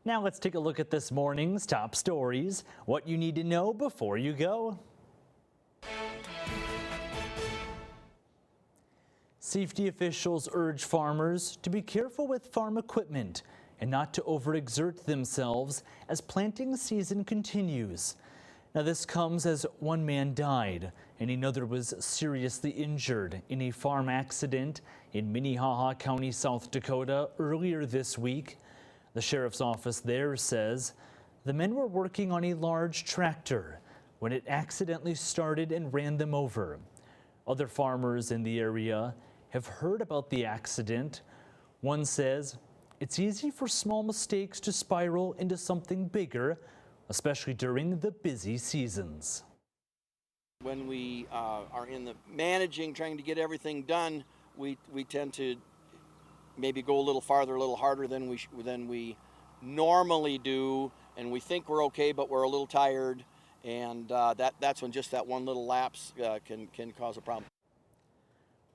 Now let's take a look at this morning's top stories, what you need to know before you go. Safety officials urge farmers to be careful with farm equipment and not to overexert themselves as planting season continues. Now this comes as one man died and another was seriously injured in a farm accident in Minnehaha County, South Dakota earlier this week. The sheriff's office there says the men were working on a large tractor when it accidentally started and ran them over. Other farmers in the area have heard about the accident. One says it's easy for small mistakes to spiral into something bigger, especially during the busy seasons. When we are in the managing, trying to get everything done, we tend to maybe go a little farther, a little harder than we normally do, and we think we're okay, but we're a little tired, and that's when just that one little lapse can cause a problem.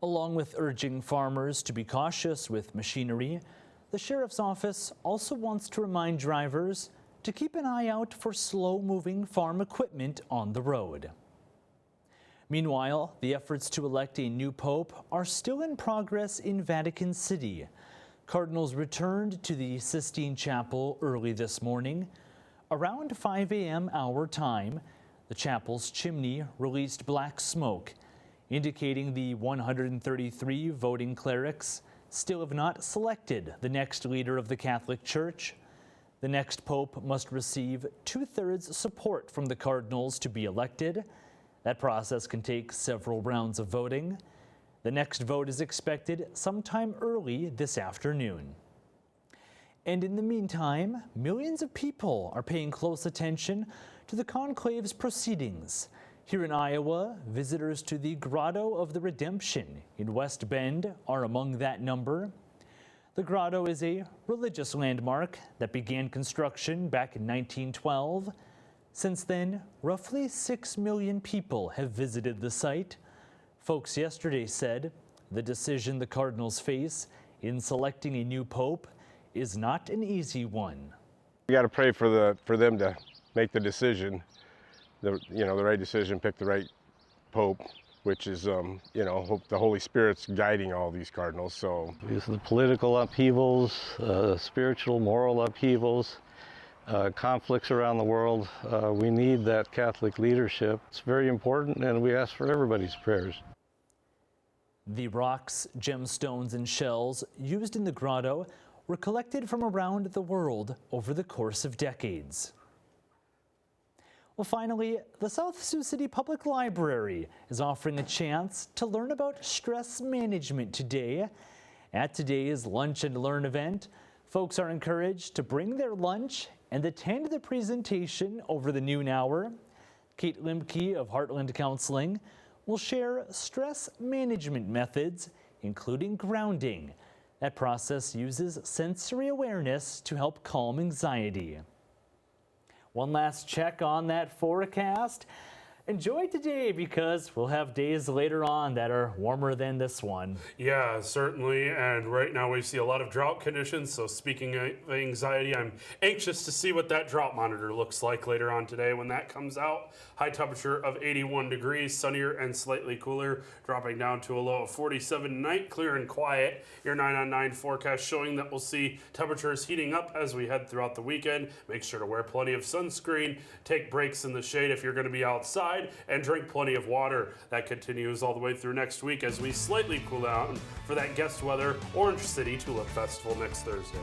Along with urging farmers to be cautious with machinery, the sheriff's office also wants to remind drivers to keep an eye out for slow-moving farm equipment on the road. Meanwhile, the efforts to elect a new pope are still in progress in Vatican City. Cardinals returned to the Sistine Chapel early this morning. Around 5 a.m. our time, the chapel's chimney released black smoke, indicating the 133 voting clerics still have not selected the next leader of the Catholic Church. The next pope must receive 2/3 support from the cardinals to be elected. That process can take several rounds of voting. The next vote is expected sometime early this afternoon. And in the meantime, millions of people are paying close attention to the conclave's proceedings. Here in Iowa, visitors to the Grotto of the Redemption in West Bend are among that number. The grotto is a religious landmark that began construction back in 1912. Since then, roughly 6 million people have visited the site. Folks yesterday said the decision the Cardinals face in selecting a new pope is not an easy one. We got to pray for them to make the decision, the right decision, pick the right pope, which is hope the Holy Spirit's guiding all these cardinals. So because of the political upheavals, spiritual, moral upheavals, conflicts around the world, we need that Catholic leadership. It's very important, and we ask for everybody's prayers. The rocks, gemstones, and shells used in the grotto were collected from around the world over the course of decades. Well, finally, the South Sioux City Public Library is offering a chance to learn about stress management today. At today's Lunch and Learn event, folks are encouraged to bring their lunch and attend the presentation over the noon hour. Kate Limke of Heartland Counseling will share stress management methods, including grounding. That process uses sensory awareness to help calm anxiety. One last check on that forecast. Enjoy today because we'll have days later on that are warmer than this one. Yeah, certainly. And right now we see a lot of drought conditions. So speaking of anxiety, I'm anxious to see what that drought monitor looks like later on today when that comes out. High temperature of 81 degrees, sunnier and slightly cooler, dropping down to a low of 47 tonight, clear and quiet. Your 9 on 9 forecast showing that we'll see temperatures heating up as we head throughout the weekend. Make sure to wear plenty of sunscreen, take breaks in the shade if you're going to be outside, and drink plenty of water. That continues all the way through next week as we slightly cool down for that guest weather Orange City Tulip Festival next Thursday.